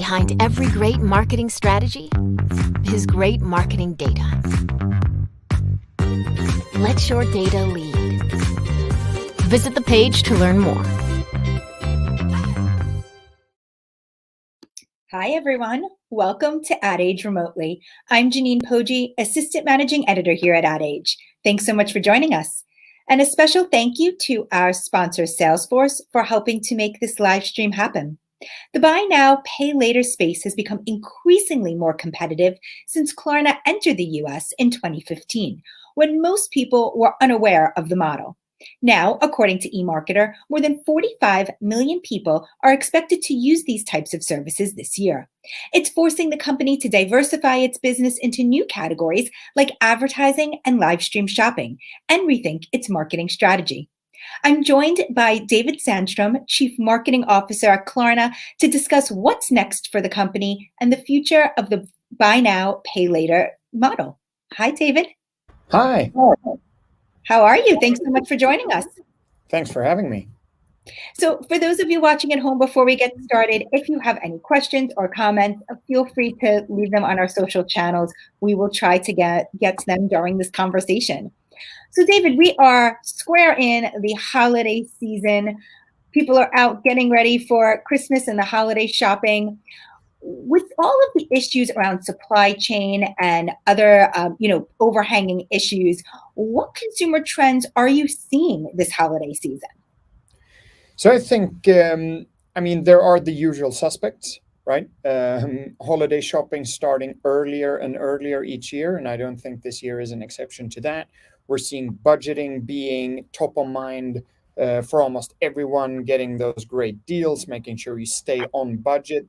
behind every great marketing strategy is great marketing data. Let your data lead. Visit the page to learn more. Hi, everyone. Welcome to Ad Age Remotely. I'm Jeanine Poggi, Assistant Managing Editor here at Ad Age. Thanks so much for joining us. And a special thank you to our sponsor, Salesforce, for helping to make this live stream happen. The buy now, pay later space has become increasingly more competitive since Klarna entered the US in 2015, when most people were unaware of the model. Now, according to eMarketer, more than 45 million people are expected to use these types of services this year. It's forcing the company to diversify its business into new categories like advertising and live stream shopping, and rethink its marketing strategy. I'm joined by David Sandstrom, Chief Marketing Officer at Klarna, to discuss what's next for the company and the future of the buy now, pay later model. Hi, David. Hi. How are you? Thanks so much for joining us. Thanks for having me. So for those of you watching at home, before we get started, if you have any questions or comments, feel free to leave them on our social channels. We will try to get to them during this conversation. So David, we are square in the holiday season. People are out getting ready for Christmas and the holiday shopping. With all of the issues around supply chain and other, overhanging issues, what consumer trends are you seeing this holiday season? So I think, there are the usual suspects, right? Holiday shopping starting earlier and earlier each year, and I don't think this year is an exception to that. We're seeing budgeting being top of mind for almost everyone, getting those great deals, making sure you stay on budget.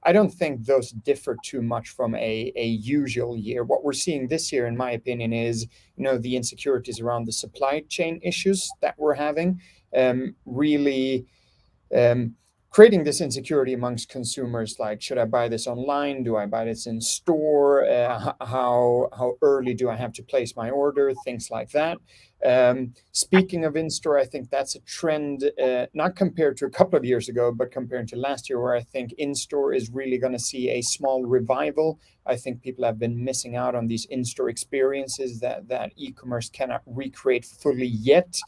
I don't think those differ too much from a usual year. What we're seeing this year, in my opinion, is the insecurities around the supply chain issues that we're having, really creating this insecurity amongst consumers, like, should I buy this online? Do I buy this in store? How early do I have to place my order? Things like that. Speaking of in-store, I think that's a trend, not compared to a couple of years ago, but compared to last year, where I think in-store is really going to see a small revival. I think people have been missing out on these in-store experiences that e-commerce cannot recreate fully yet.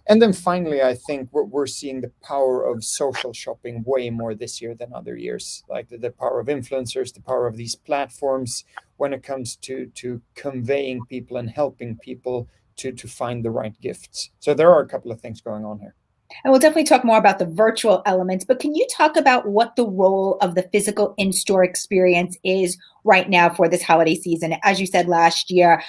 And then finally, I think we're seeing the power of social shopping way more this year than other years, like the power of influencers, the power of these platforms when it comes to conveying people and helping people to find the right gifts. So there are a couple of things going on here. And we'll definitely talk more about the virtual elements, but can you talk about what the role of the physical in-store experience is right now for this holiday season? As you said, last year,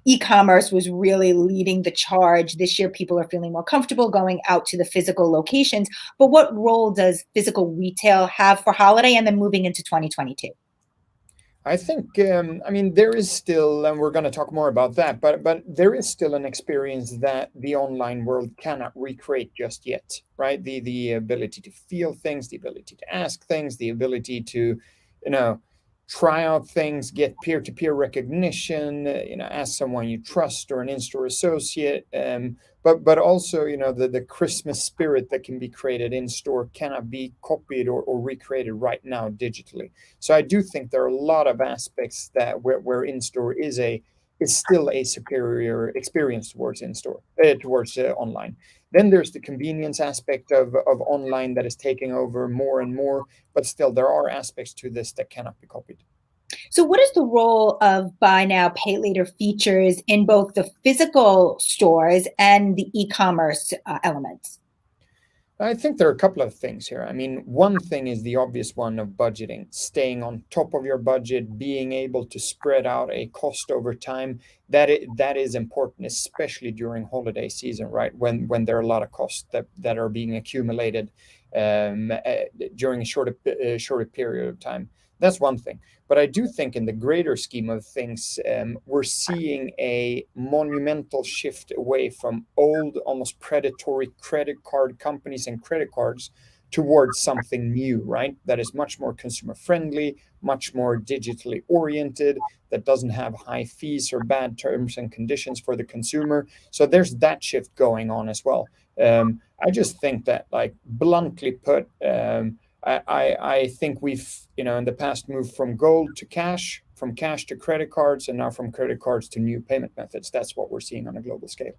e-commerce was really leading the charge. This year, people are feeling more comfortable going out to the physical locations. But what role does physical retail have for holiday and then moving into 2022? I think, there is still, and we're going to talk more about that, but there is still an experience that the online world cannot recreate just yet, right? The ability to feel things, the ability to ask things, the ability to, try out things, get peer-to-peer recognition, ask someone you trust or an in-store associate. But also, the Christmas spirit that can be created in-store cannot be copied or recreated right now digitally. So I do think there are a lot of aspects that where in-store is still a superior experience towards in-store, towards online. Then there's the convenience aspect of online that is taking over more and more, but still there are aspects to this that cannot be copied. So what is the role of buy now, pay later features in both the physical stores and the e-commerce elements? I think there are a couple of things here. One thing is the obvious one of budgeting, staying on top of your budget, being able to spread out a cost over time. That is important, especially during holiday season, right? When there are a lot of costs that are being accumulated during a shorter period of time. That's one thing. But I do think in the greater scheme of things, we're seeing a monumental shift away from old, almost predatory credit card companies and credit cards towards something new, right? That is much more consumer friendly, much more digitally oriented, that doesn't have high fees or bad terms and conditions for the consumer. So there's that shift going on as well. I just think that, like, bluntly put, I think we've, in the past moved from gold to cash, from cash to credit cards, and now from credit cards to new payment methods. That's what we're seeing on a global scale.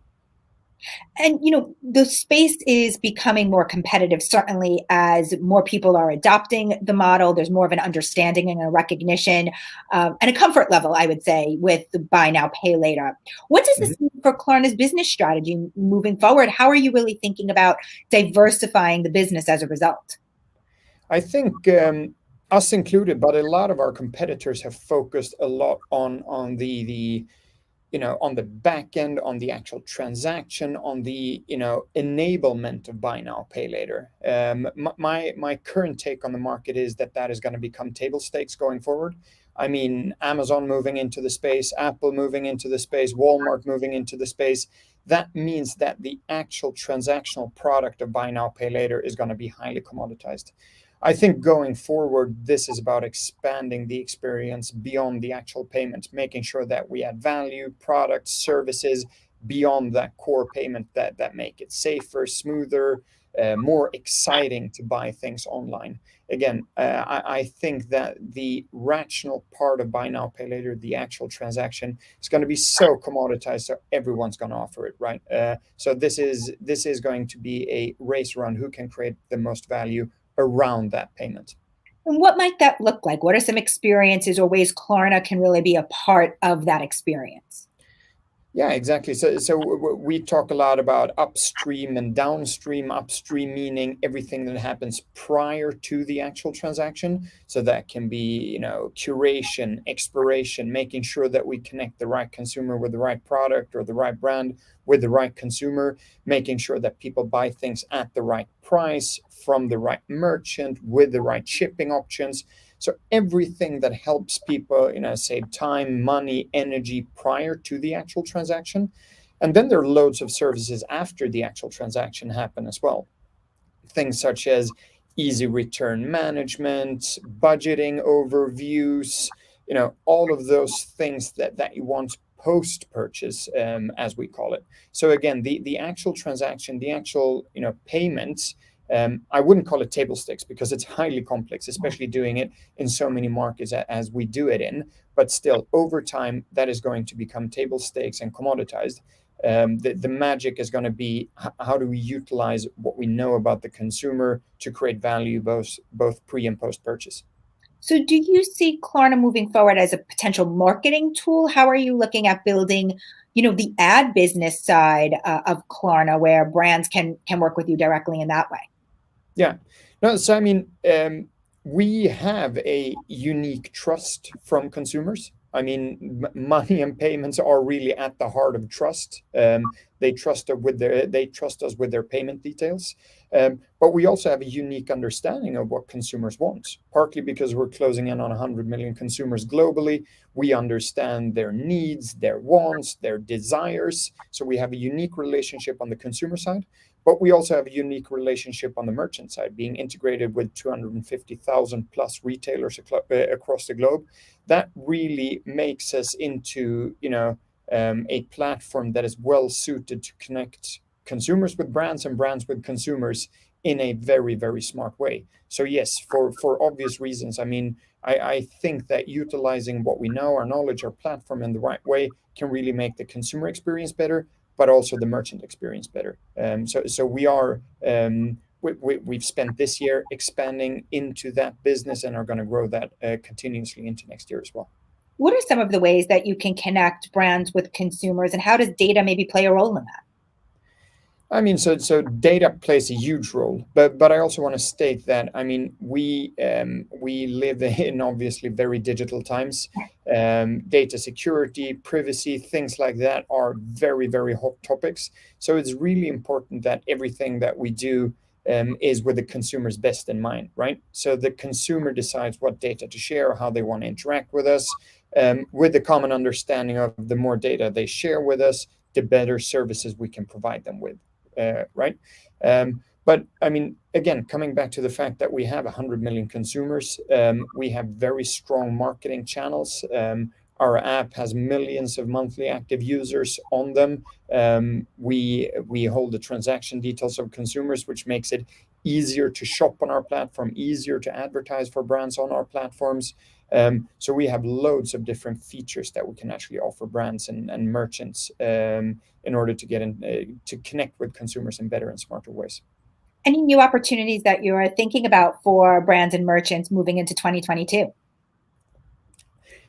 And the space is becoming more competitive, certainly as more people are adopting the model. There's more of an understanding and a recognition and a comfort level, I would say, with the buy now, pay later. What does this mean for Klarna's business strategy moving forward? How are you really thinking about diversifying the business as a result? I think us included, but a lot of our competitors have focused a lot on the on the back end, on the actual transaction, on the enablement of buy now, pay later. My current take on the market is that is going to become table stakes going forward. I mean, Amazon moving into the space, Apple moving into the space, Walmart moving into the space. That means that the actual transactional product of buy now, pay later is going to be highly commoditized. I think going forward, this is about expanding the experience beyond the actual payment, making sure that we add value, products, services beyond that core payment that make it safer, smoother, more exciting to buy things online. Again, I think that the rational part of buy now, pay later, the actual transaction, is going to be so commoditized, so everyone's going to offer it, right? So this is going to be a race around who can create the most value around that payment. And what might that look like? What are some experiences or ways Klarna can really be a part of that experience? Yeah, exactly. So we talk a lot about upstream and downstream. Upstream meaning everything that happens prior to the actual transaction. So that can be, curation, exploration, making sure that we connect the right consumer with the right product or the right brand with the right consumer, making sure that people buy things at the right price from the right merchant with the right shipping options. So everything that helps people, save time, money, energy prior to the actual transaction. And then there are loads of services after the actual transaction happen as well. Things such as easy return management, budgeting overviews, all of those things that you want post purchase, as we call it. So again, the actual transaction, the actual payments, I wouldn't call it table stakes because it's highly complex, especially doing it in so many markets as we do it in. But still, over time, that is going to become table stakes and commoditized. The magic is going to be how do we utilize what we know about the consumer to create value both pre and post purchase. So, do you see Klarna moving forward as a potential marketing tool? How are you looking at building, the ad business side of Klarna, where brands can work with you directly in that way? Yeah. No, so I mean, we have a unique trust from consumers. I mean, money and payments are really at the heart of trust. They trust us with their payment details. But we also have a unique understanding of what consumers want, partly because we're closing in on 100 million consumers globally. We understand their needs, their wants, their desires. So we have a unique relationship on the consumer side. But we also have a unique relationship on the merchant side, being integrated with 250,000 plus retailers across the globe. That really makes us into, a platform that is well suited to connect consumers with brands and brands with consumers in a very, very smart way. So yes, for obvious reasons, I mean, I think that utilizing what we know, our knowledge, our platform in the right way can really make the consumer experience better, but also the merchant experience better. So we are we've spent this year expanding into that business and are going to grow that continuously into next year as well. What are some of the ways that you can connect brands with consumers, and how does data maybe play a role in that? I mean, so data plays a huge role, but I also want to state that I mean we live in obviously very digital times. Data security, privacy, things like that are very, very hot topics. So it's really important that everything that we do is with the consumer's best in mind, right? So the consumer decides what data to share, how they want to interact with us, with the common understanding of the more data they share with us, the better services we can provide them with. Right? But I mean, again, coming back to the fact that we have 100 million consumers, we have very strong marketing channels. Our app has millions of monthly active users on them. We hold the transaction details of consumers, which makes it easier to shop on our platform, easier to advertise for brands on our platforms. So we have loads of different features that we can actually offer brands and merchants in order to get to connect with consumers in better and smarter ways. Any new opportunities that you're thinking about for brands and merchants moving into 2022?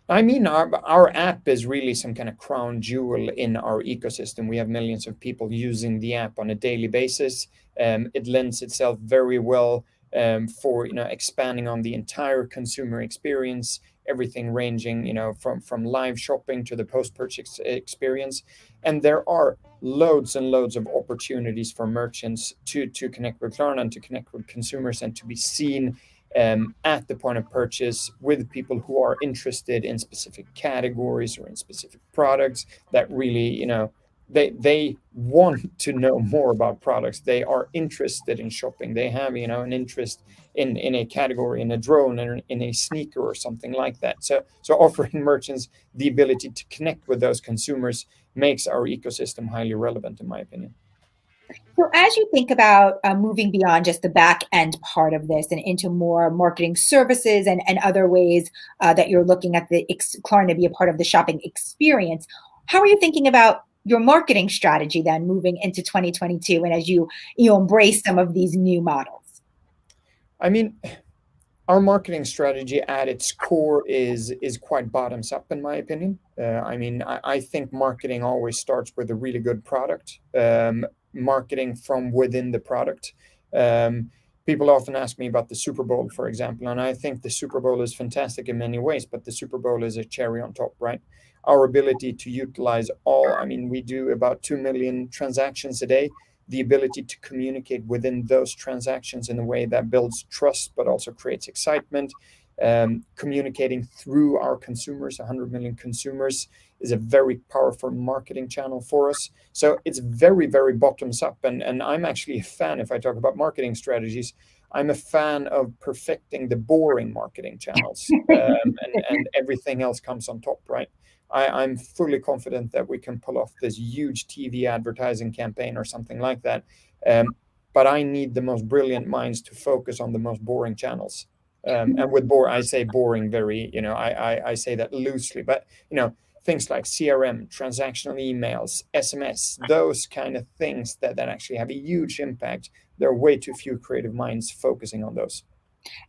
I mean, our app is really some kind of crown jewel in our ecosystem. We have millions of people using the app on a daily basis. It lends itself very well for expanding on the entire consumer experience, everything ranging from live shopping to the post-purchase experience. And there are loads and loads of opportunities for merchants to connect with Klarna and to connect with consumers and to be seen at the point of purchase with people who are interested in specific categories or in specific products that really, they want to know more about products. They are interested in shopping. They have, an interest in a category, in a drone, and in a sneaker or something like that. So offering merchants the ability to connect with those consumers makes our ecosystem highly relevant, in my opinion. So as you think about moving beyond just the back end part of this and into more marketing services and other ways that you're looking at the Klarna to be a part of the shopping experience, how are you thinking about your marketing strategy then moving into 2022 and as you embrace some of these new models? I mean, our marketing strategy at its core is quite bottoms up, in my opinion. I think marketing always starts with a really good product. Marketing from within the product. People often ask me about the Super Bowl, for example, and I think the Super Bowl is fantastic in many ways, but the Super Bowl is a cherry on top, right? Our ability to utilize we do about 2 million transactions a day. The ability to communicate within those transactions in a way that builds trust, but also creates excitement. Communicating through our consumers, 100 million consumers, is a very powerful marketing channel for us. So it's very, very bottoms up. And I'm actually a fan, if I talk about marketing strategies, I'm a fan of perfecting the boring marketing channels, and everything else comes on top, right? I'm fully confident that we can pull off this huge TV advertising campaign or something like that. But I need the most brilliant minds to focus on the most boring channels. And with I say boring very, I say that loosely, but, things like CRM, transactional emails, SMS, those kind of things that actually have a huge impact. There are way too few creative minds focusing on those.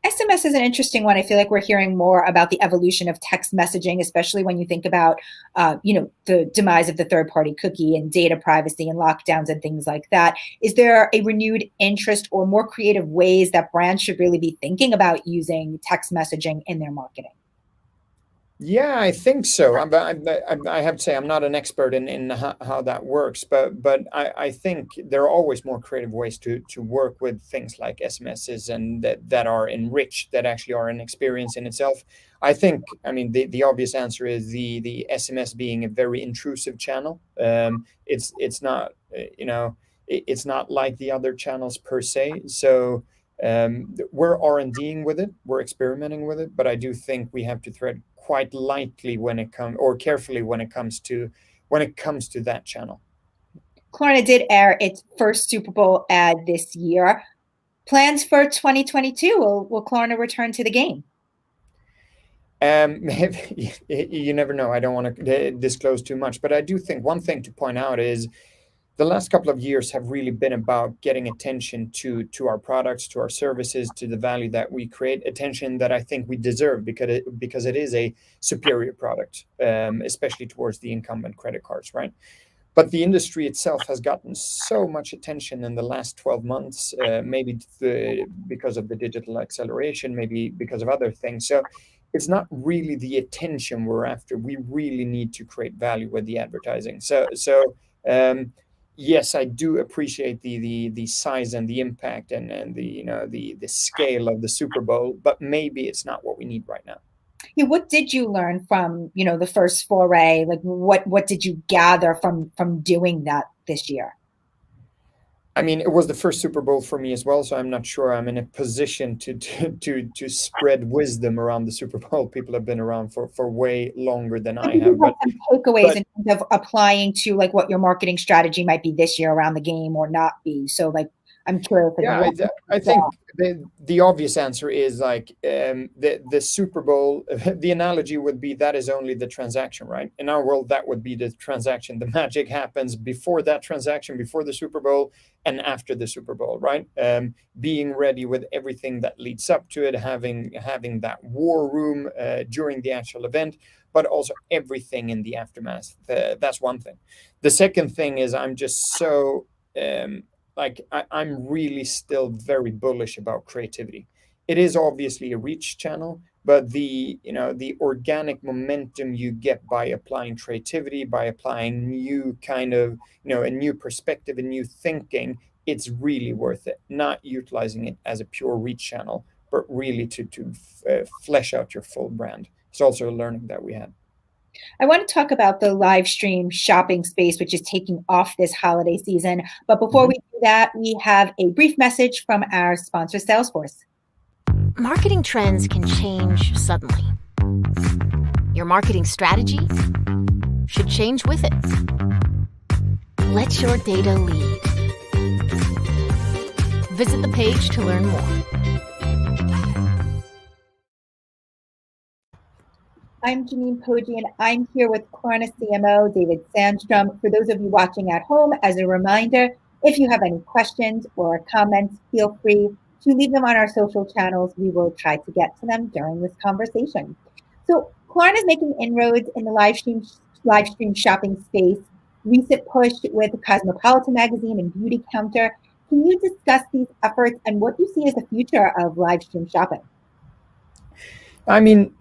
SMS is an interesting one. I feel like we're hearing more about the evolution of text messaging, especially when you think about, the demise of the third-party cookie and data privacy and lockdowns and things like that. Is there a renewed interest or more creative ways that brands should really be thinking about using text messaging in their marketing? Yeah, I think so. I have to say I'm not an expert in how that works, but I think there are always more creative ways to work with things like SMSs and that are enriched, that actually are an experience in itself. The obvious answer is the SMS being a very intrusive channel. It's not it's not like the other channels per se. So we're R&Ding with it, we're experimenting with it, but I do think we have to tread quite lightly carefully when it comes to that channel. Klarna did air its first Super Bowl ad this year. Plans for 2022? Will Klarna return to the game? You never know. I don't want to disclose too much, but I do think one thing to point out is the last couple of years have really been about getting attention to our products, to our services, to the value that we create, attention that I think we deserve because it is a superior product, especially towards the incumbent credit cards, right? But the industry itself has gotten so much attention in the last 12 months, maybe because of the digital acceleration, maybe because of other things. So it's not really the attention we're after. We really need to create value with the advertising. Yes, I do appreciate the size and the impact and the scale of the Super Bowl, but maybe it's not what we need right now. Yeah, what did you learn from the first foray? Like what did you gather from doing that this year? I mean, it was the first Super Bowl for me as well, so I'm not sure I'm in a position to spread wisdom around the Super Bowl. People have been around for way longer than But I did you have, have some takeaways but in terms of applying to like what your marketing strategy might be this year around the game or not be? So like, I'm curious, like yeah, what I you saw. think the obvious answer is like the Super Bowl. The analogy would be that is only the transaction, right? In our world, that would be the transaction. The magic happens before that transaction, before the Super Bowl, and after the Super Bowl, right? Being ready with everything that leads up to it, having that war room during the actual event, but also everything in the aftermath. That's one thing. The second thing is I'm just so um, I'm really still very bullish about creativity. It is obviously a reach channel, but the organic momentum you get by applying creativity, by applying new kind of a new perspective, a new thinking, it's really worth it. Not utilizing it as a pure reach channel, but really to flesh out your full brand. It's also a learning that we had. I want to talk about the live stream shopping space, which is taking off this holiday season. But before Mhm. we do that, we have a brief message from our sponsor, Salesforce. Marketing trends can change suddenly. Your marketing strategy should change with it. Let your data lead. Visit the page to learn more. I'm Jeanine Poggi, and I'm here with Klarna CMO David Sandstrom. For those of you watching at home, as a reminder, if you have any questions or comments, feel free to leave them on our social channels. We will try to get to them during this conversation. So Klarna is making inroads in the live stream shopping space. Recent push with Cosmopolitan magazine and Beauty Counter. Can you discuss these efforts and what you see as the future of live stream shopping? I mean,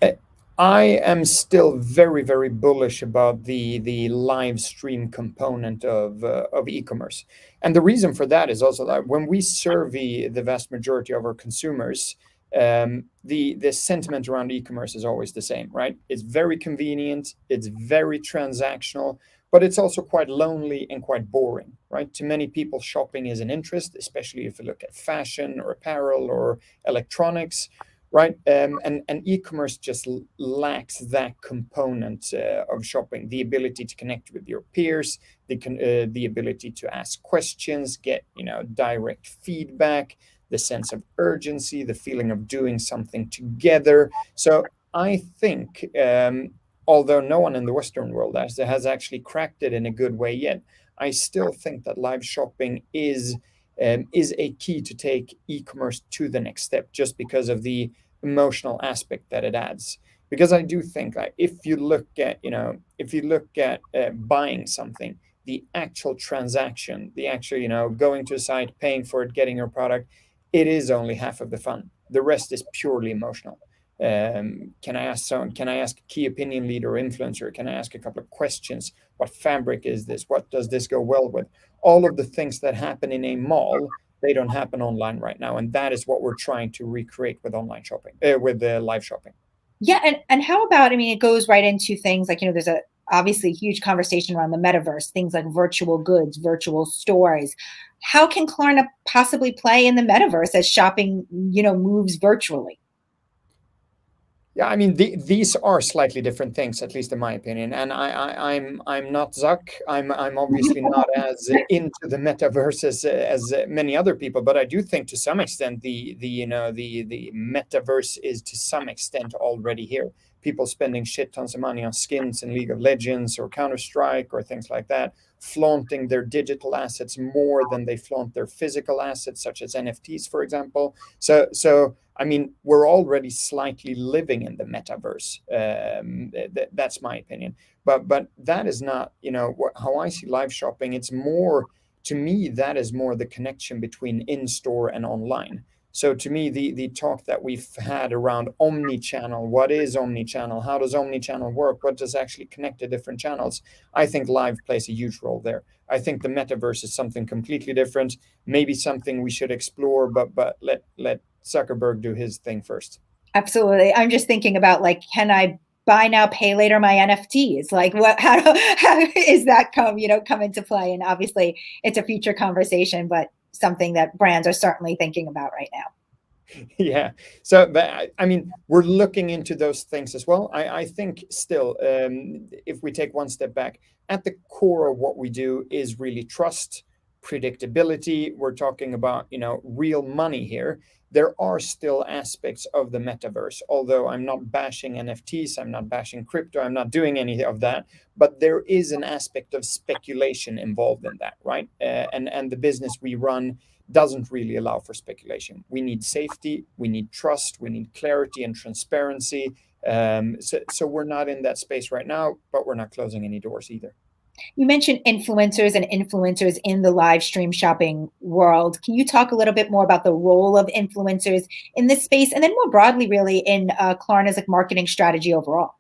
I am still very, very bullish about the live stream component of e-commerce, and the reason for that is also that when we survey the vast majority of our consumers, the sentiment around e-commerce is always the same, right? It's very convenient, it's very transactional, but it's also quite lonely and quite boring, right? To many people, shopping is an interest, especially if you look at fashion or apparel or electronics, right? And e-commerce just lacks that component of shopping, the ability to connect with your peers, the ability to ask questions, get direct feedback, the sense of urgency, the feeling of doing something together. So I think, although no one in the Western world has actually cracked it in a good way yet, I still think that live shopping is a key to take e-commerce to the next step, just because of the emotional aspect that it adds. Because I do think, like, if you look at buying something, the actual transaction, the actual going to a site, paying for it, getting your product, it is only half of the fun. The rest is purely emotional. Can I ask a key opinion leader or influencer? Can I ask a couple of questions? What fabric is this? What does this go well with? All of the things that happen in a mall, they don't happen online right now, and that is what we're trying to recreate with online shopping, with the live shopping. Yeah, and how about, I mean, it goes right into things like, there's a obviously huge conversation around the metaverse, things like virtual goods, virtual stores. How can Klarna possibly play in the metaverse as shopping, moves virtually? Yeah, I mean, these are slightly different things, at least in my opinion. And I'm not Zuck. I'm obviously not as into the metaverse as many other people, but I do think to some extent the metaverse is to some extent already here. People spending shit tons of money on skins in League of Legends or Counter-Strike or things like that, flaunting their digital assets more than they flaunt their physical assets, such as NFTs, for example. So I mean, we're already slightly living in the metaverse. That's my opinion. But that is not, how I see live shopping. It's more, to me, that is more the connection between in-store and online. So to me, the talk that we've had around omni-channel, what is omni-channel? How does omni-channel work? What does actually connect the different channels? I think live plays a huge role there. I think the metaverse is something completely different, maybe something we should explore, but let Zuckerberg do his thing first. Absolutely. I'm just thinking about like, can I buy now, pay later my NFTs? Like how is that come into play? And obviously it's a future conversation, but something that brands are certainly thinking about right now. Yeah. So, but I mean, we're looking into those things as well. I think still, if we take one step back, at the core of what we do is really trust, predictability. We're talking about, real money here. There are still aspects of the metaverse, although I'm not bashing NFTs, I'm not bashing crypto, I'm not doing any of that. But there is an aspect of speculation involved in that, right? And the business we run doesn't really allow for speculation. We need safety, we need trust, we need clarity and transparency. So we're not in that space right now, but we're not closing any doors either. You mentioned influencers and influencers in the live stream shopping world. Can you talk a little bit more about the role of influencers in this space, and then more broadly, really, in Klarna's marketing strategy overall?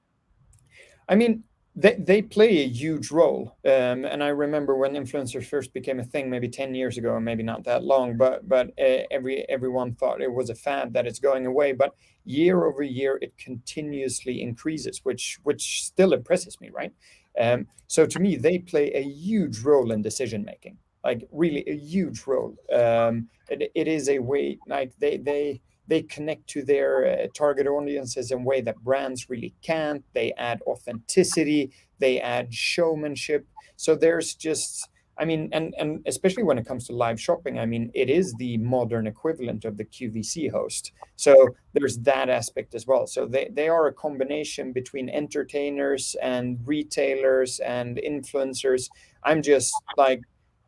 I mean, they play a huge role. And I remember when influencers first became a thing, maybe 10 years ago, or maybe not that long, but everyone thought it was a fad, that it's going away. But year over year, it continuously increases, which still impresses me, right? So to me, they play a huge role in decision making, like really a huge role. It is a way, like they connect to their target audiences in a way that brands really can't. They add authenticity, they add showmanship. So there's just, I mean, and especially when it comes to live shopping, I mean, it is the modern equivalent of the QVC host. So there's that aspect as well. So they are a combination between entertainers and retailers and influencers. I'm just like,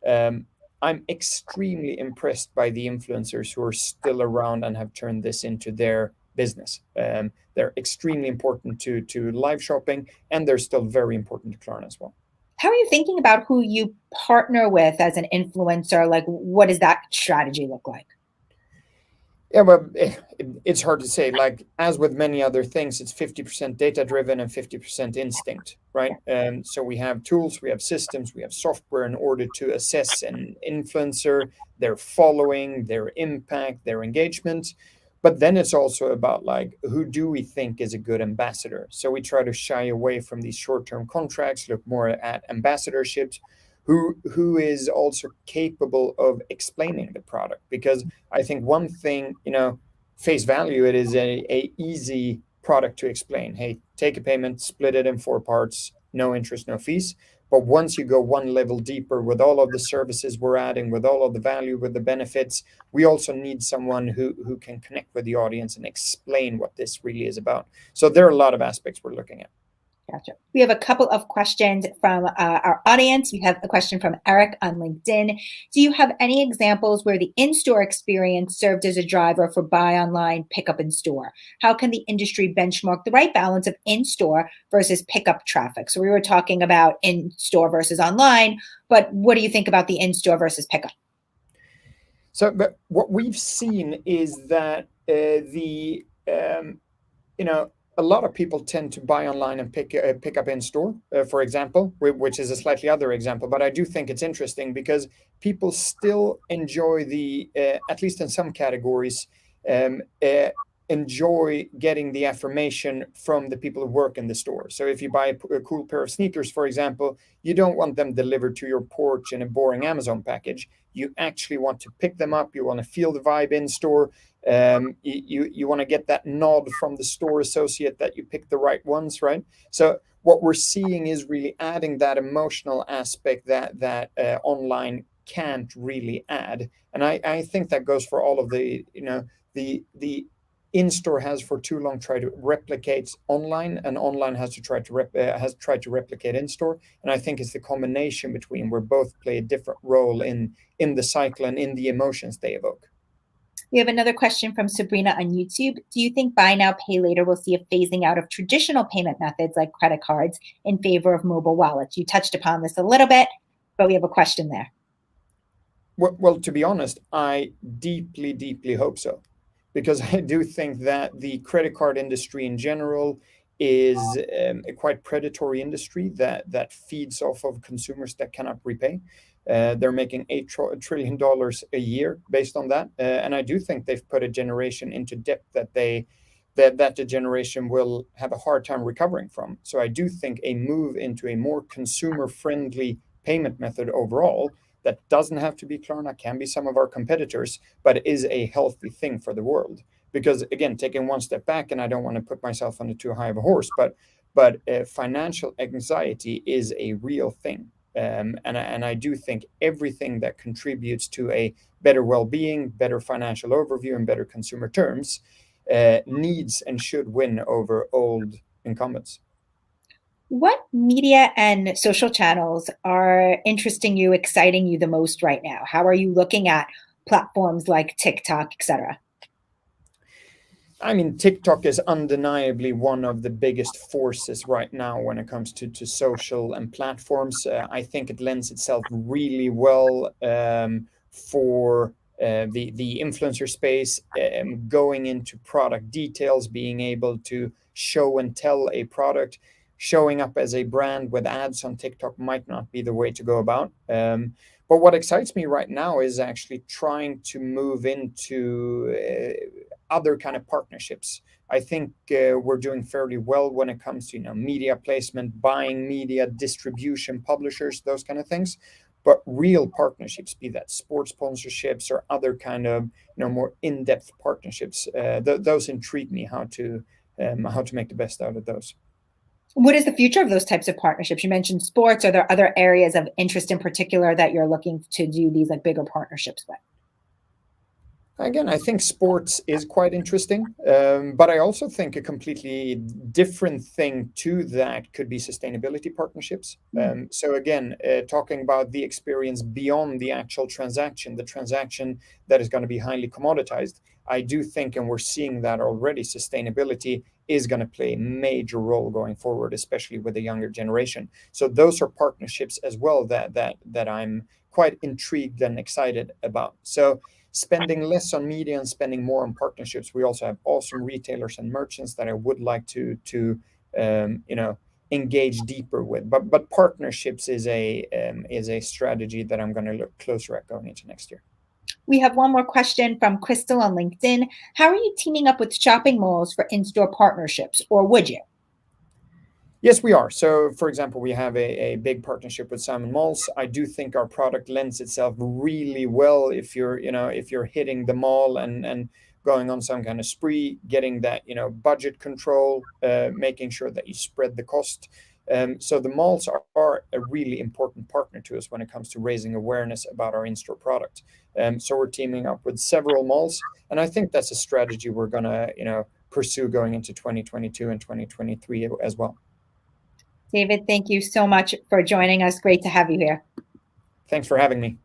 I'm extremely impressed by the influencers who are still around and have turned this into their business. They're extremely important to live shopping, and they're still very important to Klarna as well. How are you thinking about who you partner with as an influencer? Like, what does that strategy look like? Yeah, well, it's hard to say. Like, as with many other things, it's 50% data driven and 50% instinct, right? So we have tools, we have systems, we have software in order to assess an influencer, their following, their impact, their engagement. But then it's also about, like, who do we think is a good ambassador? So we try to shy away from these short-term contracts, look more at ambassadorships, who is also capable of explaining the product. Because I think one thing, face value, it is a easy product to explain. Hey, take a payment, split it in 4 parts, no interest, no fees. But once you go one level deeper with all of the services we're adding, with all of the value, with the benefits, we also need someone who can connect with the audience and explain what this really is about. So there are a lot of aspects we're looking at. Gotcha. We have a couple of questions from our audience. We have a question from Eric on LinkedIn. Do you have any examples where the in-store experience served as a driver for buy online, pickup in store? How can the industry benchmark the right balance of in-store versus pickup traffic? So we were talking about in-store versus online, but what do you think about the in-store versus pickup? So, but what we've seen is that a lot of people tend to buy online and pick up in store, for example, which is a slightly other example. But I do think it's interesting because people still enjoy at least in some categories, enjoy getting the affirmation from the people who work in the store. So if you buy a cool pair of sneakers, for example, you don't want them delivered to your porch in a boring Amazon package. You actually want to pick them up. You want to feel the vibe in store. You want to get that nod from the store associate that you picked the right ones, right? So what we're seeing is really adding that emotional aspect that online can't really add. And I think that goes for all of the in-store has for too long tried to replicate online, and online has tried to replicate in-store. And I think it's the combination between where both play a different role in the cycle and in the emotions they evoke. We have another question from Sabrina on YouTube. Do you think buy now, pay later will see a phasing out of traditional payment methods like credit cards in favor of mobile wallets? You touched upon this a little bit, but we have a question there. Well, to be honest, I deeply, deeply hope so, because I do think that the credit card industry in general is a quite predatory industry that feeds off of consumers that cannot repay. They're making $8 trillion a year based on that. And I do think they've put a generation into debt that the generation will have a hard time recovering from. So I do think a move into a more consumer-friendly payment method overall That doesn't have to be Klarna, can be some of our competitors, but is a healthy thing for the world. Because again, taking one step back, and I don't want to put myself on too high of a horse, but financial anxiety is a real thing. And I do think everything that contributes to a better well-being, better financial overview, and better consumer terms needs and should win over old incumbents. What media and social channels are interesting you, exciting you the most right now? How are you looking at platforms like TikTok, etc.? I mean, TikTok is undeniably one of the biggest forces right now when it comes to social and platforms. I think it lends itself really well for the influencer space, going into product details, being able to show and tell a product. Showing up as a brand with ads on TikTok might not be the way to go about. But what excites me right now is actually trying to move into other kind of partnerships. I think we're doing fairly well when it comes to media placement, buying media, distribution, publishers, those kind of things. But real partnerships, be that sports sponsorships or other kind of more in-depth partnerships, those intrigue me. How to make the best out of those. What is the future of those types of partnerships? You mentioned sports. Are there other areas of interest in particular that you're looking to do these like bigger partnerships with? Again, I think sports is quite interesting, but I also think a completely different thing to that could be sustainability partnerships. So again, talking about the experience beyond the actual transaction, the transaction that is going to be highly commoditized, I do think, and we're seeing that already, sustainability is going to play a major role going forward, especially with the younger generation. So those are partnerships as well that I'm quite intrigued and excited about. So spending less on media and spending more on partnerships. We also have awesome retailers and merchants that I would like to engage deeper with. But partnerships is a strategy that I'm going to look closer at going into next year. We have one more question from Crystal on LinkedIn. How are you teaming up with shopping malls for in-store partnerships, or would you? Yes, we are. So, for example, we have a big partnership with Simon Malls. I do think our product lends itself really well if you're hitting the mall and going on some kind of spree, getting that budget control, making sure that you spread the cost. So the malls are a really important partner to us when it comes to raising awareness about our in-store product. So we're teaming up with several malls, and I think that's a strategy we're gonna pursue going into 2022 and 2023 as well. David, thank you so much for joining us. Great to have you here. Thanks for having me.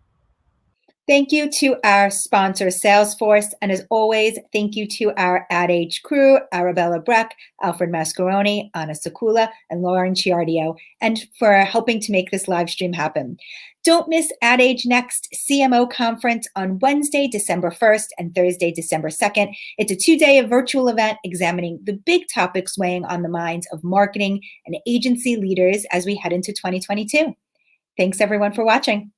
Thank you to our sponsor, Salesforce. And as always, thank you to our Ad Age crew, Arabella Breck, Alfred Mascaroni, Anna Sakula, and Lauren Ciardio, and for helping to make this live stream happen. Don't miss Ad Age Next CMO conference on Wednesday, December 1st and Thursday, December 2nd. It's a 2-day virtual event examining the big topics weighing on the minds of marketing and agency leaders as we head into 2022. Thanks everyone for watching.